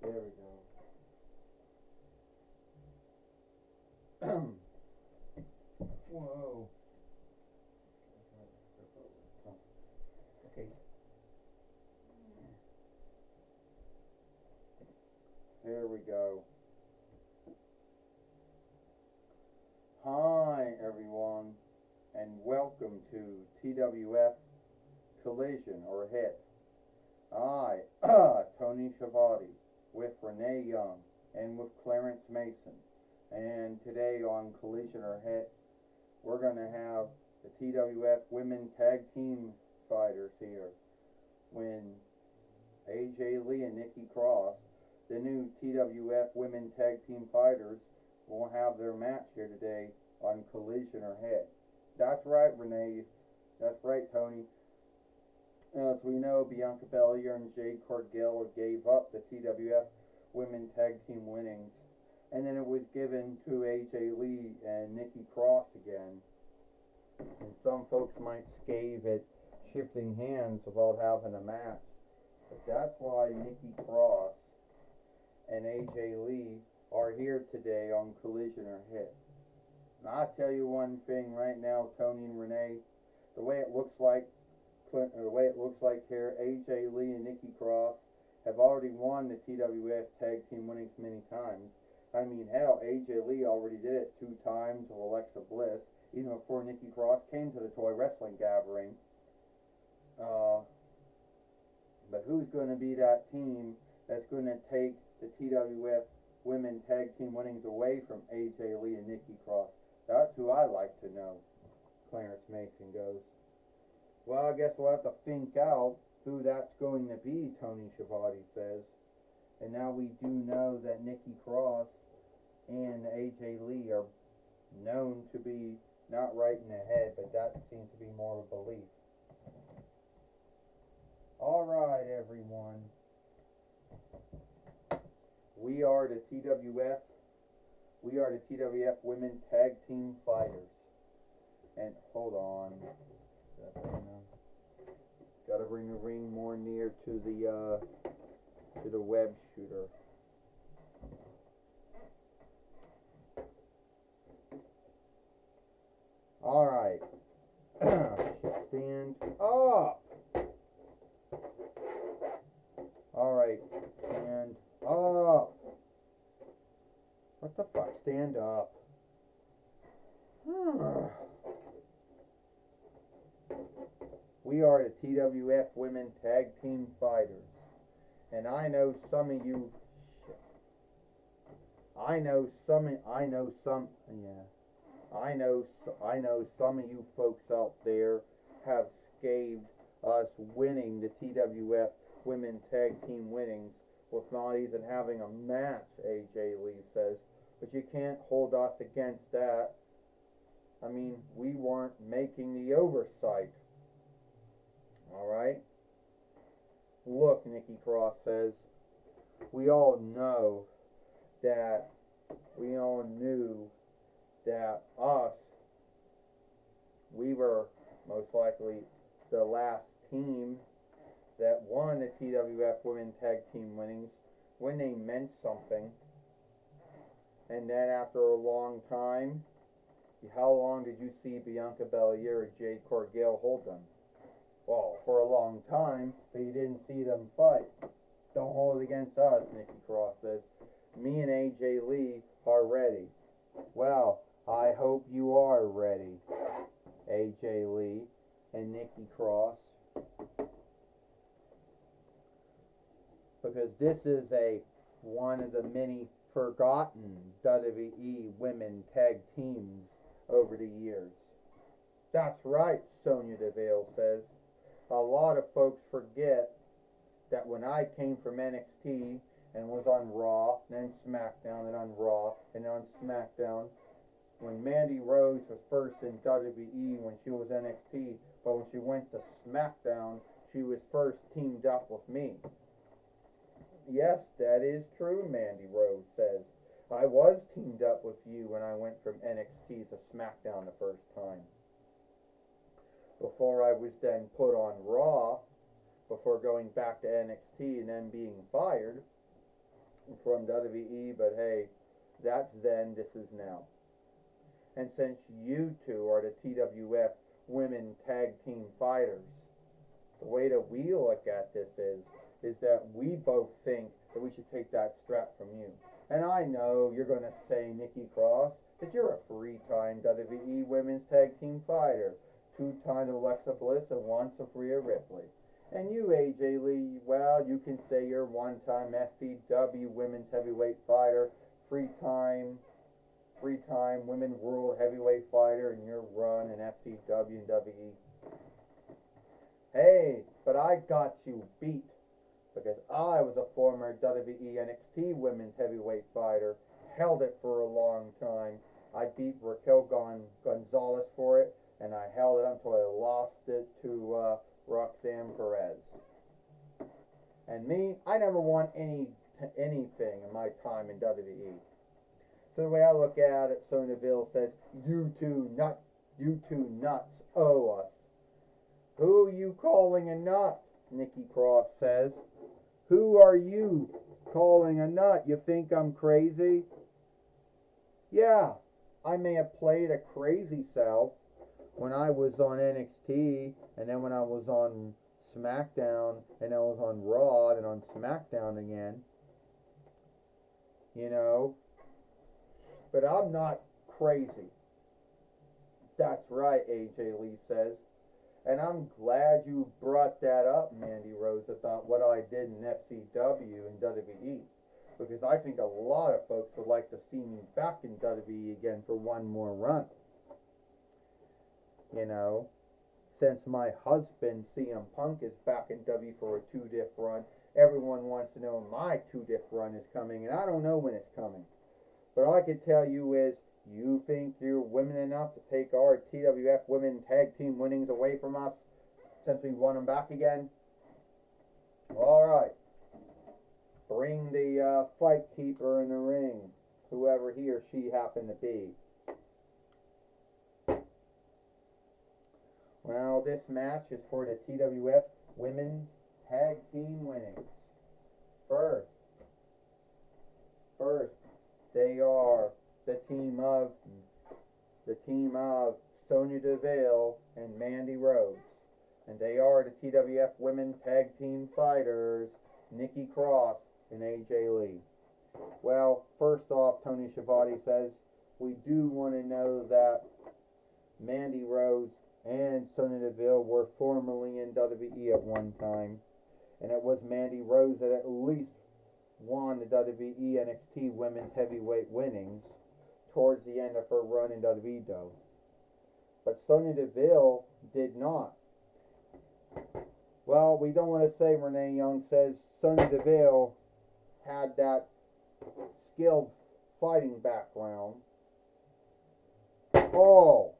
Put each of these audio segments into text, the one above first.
There we go. Whoa. Okay. There we go. Hi, everyone, and welcome to TWF Collision or Hit. I, Tony Schiavone, with Renee Young and with Clarence Mason. And today on Collision or Hit, we're going to have the TWF Women Tag Team Fighters here. When AJ Lee and Nikki Cross, the new TWF Women Tag Team Fighters, will have their match here today on Collision or Hit. That's right, Renee. That's right, Tony. As we know, Bianca Belair and Jade Cargill gave up the TWF Women Tag Team winnings, and then it was given to AJ Lee and Nikki Cross again. And some folks might scave at shifting hands without having a match, but that's why Nikki Cross and AJ Lee are here today on Collision or Hit. And I'll tell you one thing right now, Tony and Renee, the way it looks like here, AJ Lee and Nikki Cross have already won the TWF Tag Team winnings many times. I mean, hell, AJ Lee already did it 2 times with Alexa Bliss, even before Nikki Cross came to the Toy Wrestling Gathering. But who's going to be that team that's going to take the TWF Women Tag Team winnings away from AJ Lee and Nikki Cross? That's who I like to know, Clarence Mason goes. Well, I guess we'll have to think out who that's going to be, Tony Schiavone says. And now we do know that Nikki Cross and AJ Lee are known to be not right in the head, but that seems to be more of a belief. Alright, everyone. We are the TWF Women Tag Team Fighters. And hold on. Gotta bring the ring more near to the web shooter. Alright. Stand up. Alright. Stand up. What the fuck? Stand up. We are the TWF Women Tag Team Fighters. And I know some of you I know some of you folks out there have scathed us winning the TWF Women Tag Team winnings with not even having a match, AJ Lee says. But you can't hold us against that. I mean, we weren't making the oversight. Alright? Look, Nikki Cross says, we all knew that we were most likely the last team that won the TWF Women Tag Team winnings when they meant something. And then after a long time, how long did you see Bianca Belair or Jade Cargill hold them? Well, for a long time, but you didn't see them fight. Don't hold it against us, Nikki Cross says. Me and AJ Lee are ready. Well, I hope you are ready, AJ Lee and Nikki Cross. Because this is one of the many forgotten WWE women tag teams over the years. That's right, Sonya Deville says. A lot of folks forget that when I came from NXT and was on Raw, then SmackDown, and on Raw, and on SmackDown, when Mandy Rose was first in WWE when she was NXT, but when she went to SmackDown, she was first teamed up with me. Yes, that is true, Mandy Rose says. I was teamed up with you when I went from NXT to SmackDown the first time. Before I was then put on Raw, before going back to NXT and then being fired, from WWE, but hey, that's then, this is now. And since you two are the TWF Women Tag Team Fighters, the way that we look at this is that we both think that we should take that strap from you. And I know you're going to say, Nikki Cross, that you're a three-time WWE Women's Tag Team Fighter, two-time Alexa Bliss, and once a Rhea Ripley. And you, AJ Lee, well, you can say you're one-time FCW Women's Heavyweight Fighter, three-time Women World Heavyweight Fighter in your run in FCW and WWE. Hey, but I got you beat because I was a former WWE NXT Women's Heavyweight Fighter, held it for a long time. I beat Raquel Gonzalez for it, and I held it until I lost it to Roxanne Perez. And me, I never won anything in my time in WWE. So the way I look at it, Sonya Deville says, you two nuts owe us. Who are you calling a nut? Nikki Cross says. Who are you calling a nut? You think I'm crazy? Yeah, I may have played a crazy self when I was on NXT, and then when I was on SmackDown, and I was on Raw, and on SmackDown again. You know? But I'm not crazy. That's right, AJ Lee says. And I'm glad you brought that up, Mandy Rose, about what I did in FCW and WWE. Because I think a lot of folks would like to see me back in WWE again for one more run. You know, since my husband, CM Punk, is back in WWE for a 2-diff run, everyone wants to know when my 2-diff run is coming, and I don't know when it's coming. But all I can tell you is, you think you're women enough to take our TWF Women Tag Team winnings away from us since we won them back again? Alright. Bring the fight keeper in the ring, whoever he or she happened to be. Well, this match is for the TWF Women's Tag Team winnings. First, they are the team of Sonya Deville and Mandy Rose. And they are the TWF Women Tag Team Fighters, Nikki Cross and AJ Lee. Well, first off, Tony Schiavone says, we do want to know that Mandy Rose and Sonya Deville were formerly in WWE at one time. And it was Mandy Rose that at least won the WWE NXT Women's Heavyweight winnings towards the end of her run in WWE, though. But Sonya Deville did not. Well, we don't want to say Renee Young says Sonya Deville had that skilled fighting background. Oh!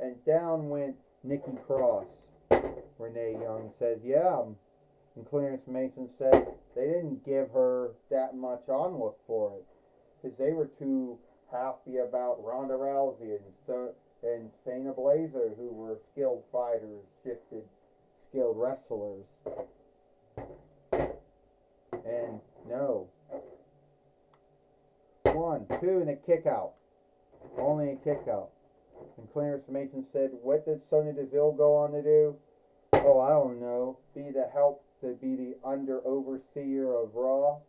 And down went Nikki Cross. Renee Young says, yeah. And Clarence Mason said they didn't give her that much onlook for it, because they were too happy about Ronda Rousey and Shayna Baszler, who were skilled fighters, skilled wrestlers. And no. 1, 2, and a kick out. Only a kick out. And Clarence Mason said, what did Sonya Deville go on to do? Oh, I don't know. Be the under overseer of Raw.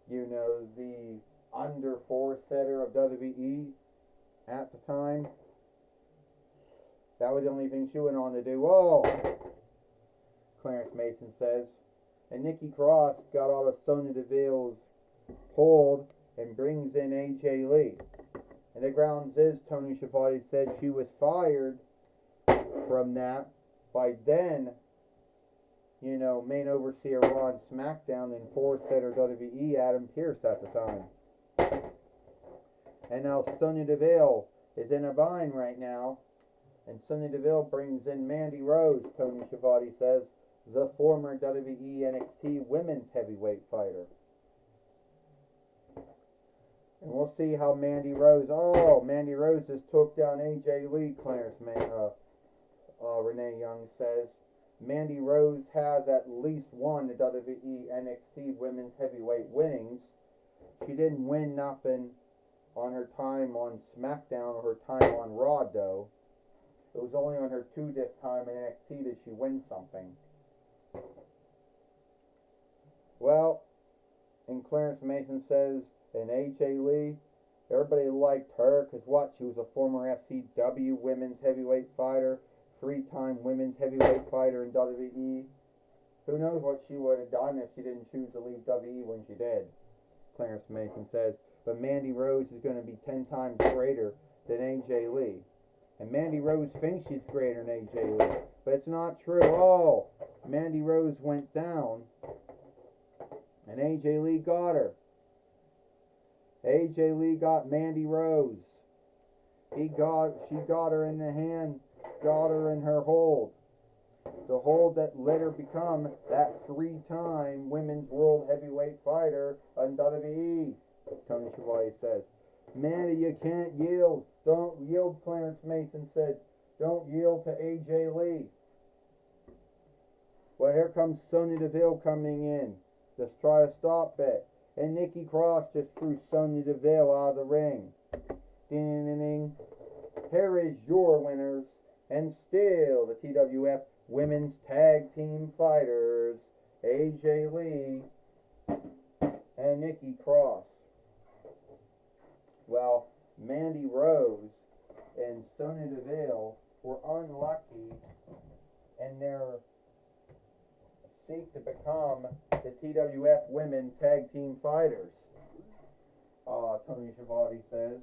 You know, the under four-setter of WWE at the time. That was the only thing she went on to do. Oh! Clarence Mason says. And Nikki Cross got out of Sonya Deville's hold and brings in AJ Lee. And the grounds is, Tony Schiavone said she was fired from that by then, you know, main overseer Raw and SmackDown and four-setter WWE Adam Pearce at the time. And now Sonya Deville is in a bind right now. And Sonya Deville brings in Mandy Rose, Tony Schiavone says, the former WWE NXT Women's Heavyweight Fighter. And we'll see how Mandy Rose just took down AJ Lee, Renee Young says. Mandy Rose has at least won the WWE NXT Women's Heavyweight winnings. She didn't win nothing on her time on SmackDown or her time on Raw, though. It was only on her 2-disc time in NXT that she wins something. Well, and Clarence Mason says, and AJ Lee, everybody liked her because what? She was a former FCW Women's Heavyweight fighter, 3-time Women's Heavyweight fighter in WWE. Who knows what she would have done if she didn't choose to leave WWE when she did, Clarence Mason says. But Mandy Rose is going to be 10 times greater than AJ Lee. And Mandy Rose thinks she's greater than AJ Lee. But it's not true. Oh, Mandy Rose went down. And AJ Lee got her. AJ Lee got Mandy Rose. She got her in the hand, got her in her hold. The hold that let her become that 3-time Women's World Heavyweight fighter on WWE, Tony Schiavone says. Mandy, you can't yield. Don't yield, Clarence Mason said. Don't yield to AJ Lee. Well, here comes Sonya Deville coming in. Just try to stop it. And Nikki Cross just threw Sonya Deville out of the ring. Ding, ding, ding. Here is your winners. And still the TWF Women's Tag Team Fighters, AJ Lee and Nikki Cross. Well, Mandy Rose and Sonya Deville were unlucky in their seek to become the TWF Women Tag Team Fighters. Tony Schiavone says,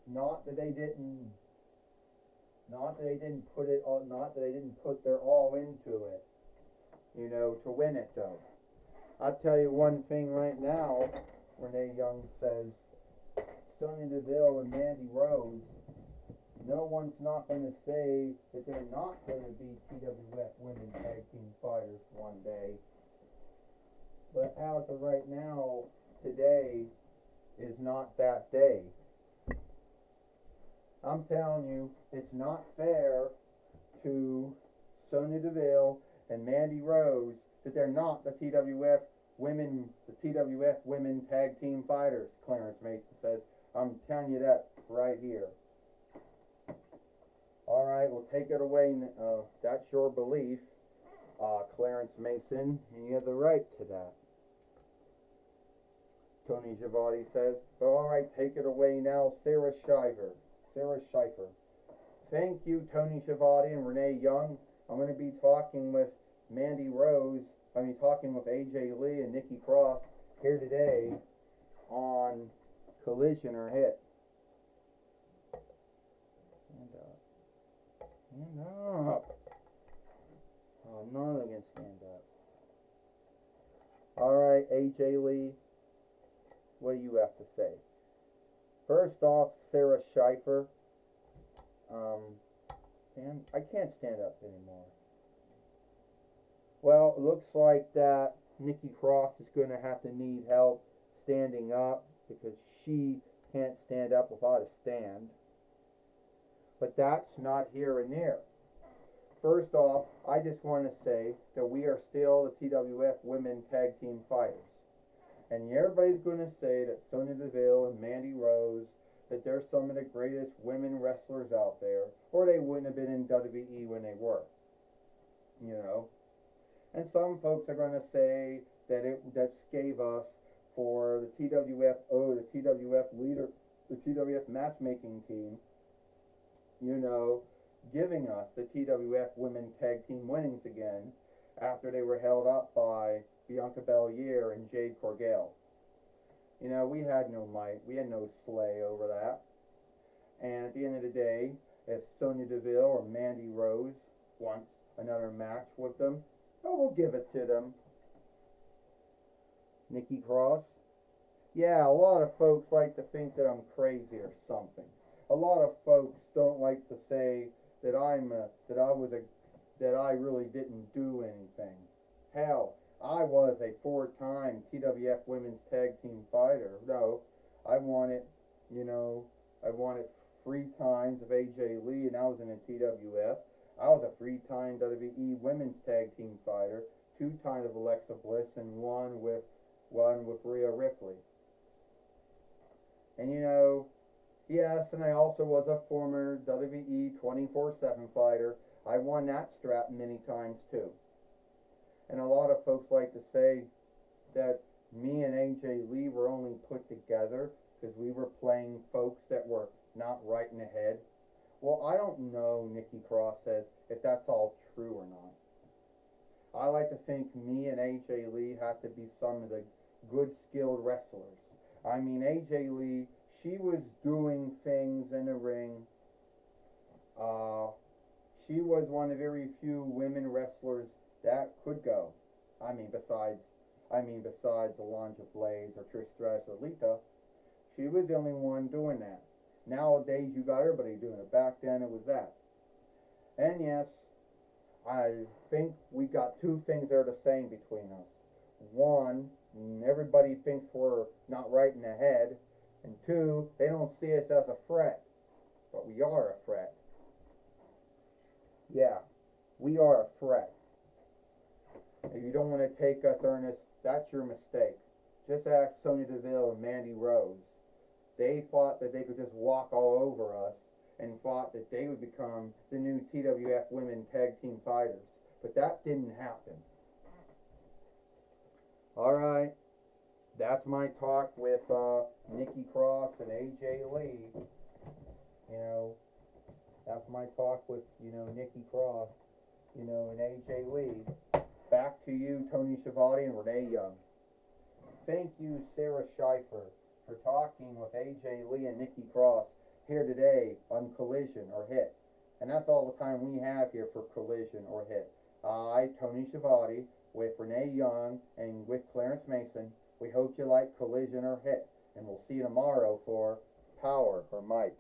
not that they didn't put their all into it, to win it though. I'll tell you one thing right now, Renee Young says, Sonya Deville and Mandy Rose, no one's not going to say that they're not going to be TWF Women Tag Team Fighters one day. But as of right now, today is not that day. I'm telling you, it's not fair to Sonya Deville and Mandy Rose that they're not the TWF Women Tag Team Fighters, Clarence Mason says. I'm telling you that right here. All right, well, take it away. That's your belief, Clarence Mason, and you have the right to that. Tony Schiavone says, but all right, take it away now, Sarah Schreiber. Thank you, Tony Schiavone and Renee Young. I'm going to be talking with Mandy Rose. Talking with AJ Lee and Nikki Cross here today on Collision or Hit. Stand up. Oh, none of them can stand up. Alright, AJ Lee, what do you have to say? First off, Sarah Schreiber. I can't stand up anymore. Well, it looks like that Nikki Cross is going to have to need help standing up because she can't stand up without a stand. But that's not here and there. First off, I just want to say that we are still the TWF Women Tag Team Fighters. And everybody's going to say that Sonya Deville and Mandy Rose, that they're some of the greatest women wrestlers out there, or they wouldn't have been in WWE when they were. And some folks are going to say that that's gave us for the TWF leader, the TWF matchmaking team, giving us the TWF Women Tag Team winnings again after they were held up by Bianca Belair and Jade Cargill. We had no might, we had no sway over that. And at the end of the day, if Sonya Deville or Mandy Rose wants another match with them, we'll give it to them. Nikki Cross? Yeah, a lot of folks like to think that I'm crazy or something. A lot of folks don't like to say that that I really didn't do anything. Hell, I was a 4-time TWF Women's Tag Team Fighter. No, I won it 3 times of AJ Lee, and I was in the TWF. I was a three-time WWE Women's Tag Team Fighter, 2 times with Alexa Bliss, and one with Rhea Ripley. And yes, and I also was a former WWE 24/7 fighter. I won that strap many times too. And a lot of folks like to say that me and AJ Lee were only put together because we were playing folks that were not right in the head. Well, I don't know, Nikki Cross says, if that's all true or not. I like to think me and AJ Lee have to be some of the good skilled wrestlers. I mean, AJ Lee, she was doing things in the ring. She was one of the very few women wrestlers that could go. I mean, besides Alundra Blaze or Trish Stratus or Lita, she was the only one doing that. Nowadays, you got everybody doing it. Back then, it was that. And yes, I think we got 2 things that are the same between us. One, everybody thinks we're not right in the head. And 2, they don't see us as a threat. But we are a threat. Yeah, we are a threat. If you don't want to take us, Ernest, that's your mistake. Just ask Sonya Deville and Mandy Rose. They thought that they could just walk all over us and thought that they would become the new TWF Women Tag Team Fighters. But that didn't happen. Alright, that's my talk with Nikki Cross and AJ Lee. That's my talk with, Nikki Cross, and AJ Lee. Back to you, Tony Schiavone and Renee Young. Thank you, Sarah Scheifer, for talking with AJ Lee and Nikki Cross here today on Collision or Hit. And that's all the time we have here for Collision or Hit. I, Tony Schiavone, with Renee Young and with Clarence Mason, we hope you like Collision or Hit. And we'll see you tomorrow for Power or Might.